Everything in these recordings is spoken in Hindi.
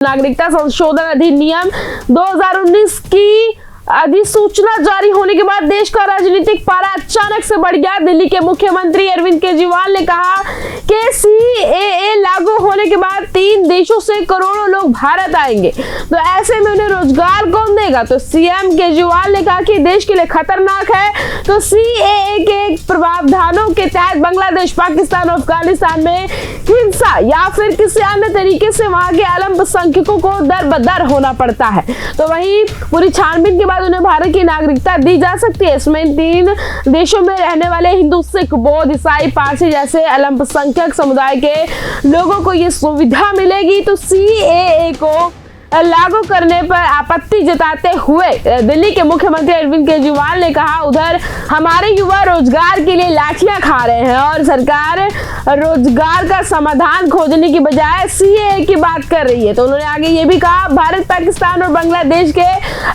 नागरिकता संशोधन अधिनियम 2019 की अधिसूचना जारी होने के बाद देश का राजनीतिक पारा अचानक से बढ़ गया। दिल्ली के मुख्यमंत्री अरविंद केजरीवाल ने कहा कि सीएए लागू होने के बाद 3 देशों से करोड़ों लोग भारत आएंगे, तो ऐसे में उन्हें रोजगार कौन देगा। तो सीएम केजरीवाल ने कहा कि देश के लिए खतरनाक है। तो सीएए के प्रावधानों के तहत बांग्लादेश, पाकिस्तान, अफगानिस्तान में हिंसा या फिर किसी अन्य तरीके से वहां के अल्पसंख्यकों को दर बदर होना पड़ता है। तो वहीं पूरी छानबीन के बाद उन्हें भारत की नागरिकता दी जा सकती है। इसमें 3 देशों में रहने वाले हिंदू, सिख, बौद्ध, ईसाई, पारसी जैसे अल्पसंख्यक समुदाय के लोगों को ये सुविधा मिलेगी। तो सीएए को लागू करने पर आपत्ति जताते हुए दिल्ली के मुख्यमंत्री अरविंद केजरीवाल ने कहा, उधर हमारे युवा रोजगार के लिए लाठियां खा रहे हैं और सरकार रोजगार का समाधान खोजने की बजाय सीएए की बात कर रही है। तो उन्होंने आगे ये भी कहा, भारत, पाकिस्तान और बांग्लादेश के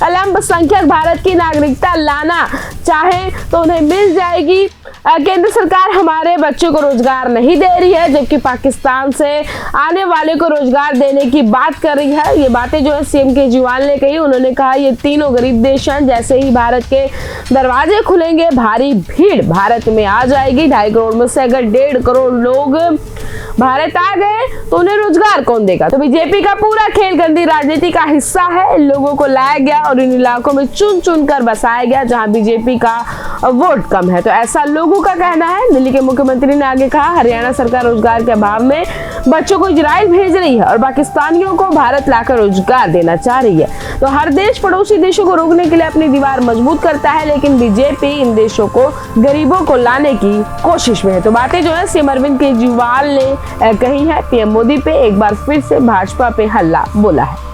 अल्पसंख्यक भारत की नागरिकता लाना चाहे तो उन्हें मिल जाएगी। केंद्र सरकार हमारे बच्चों को रोजगार नहीं दे रही है, जबकि पाकिस्तान से आने वाले को रोजगार देने की बात कर रही है। ये बातें जो है सीएम केजरीवाल ने कही। उन्होंने कहा ये तीनों गरीब देश हैं, जैसे ही भारत के दरवाजे खुलेंगे भारी भीड़ भारत में आ जाएगी। 2.5 करोड़ में से अगर 1.5 करोड़ लोग भारत आ गए तो उन्हें रोजगार कौन देगा। तो बीजेपी का पूरा खेल गंदी राजनीति का हिस्सा है। लोगों को लाया गया और इन इलाकों में चुन चुन कर बसाया गया जहां बीजेपी का वोट कम है। तो ऐसा लोगों का कहना है। दिल्ली के मुख्यमंत्री ने आगे कहा, हरियाणा सरकार रोजगार के अभाव में बच्चों को इजराइल भेज रही है और पाकिस्तानियों को भारत लाकर रोजगार देना चाह रही है। तो हर देश पड़ोसी देशों को रोकने के लिए अपनी दीवार मजबूत करता है, लेकिन बीजेपी इन देशों को गरीबों को लाने की कोशिश में है। तो बातें जो है सीएम अरविंद केजरीवाल ने कही है। पीएम मोदी पे एक बार फिर से भाजपा पे हल्ला बोला है।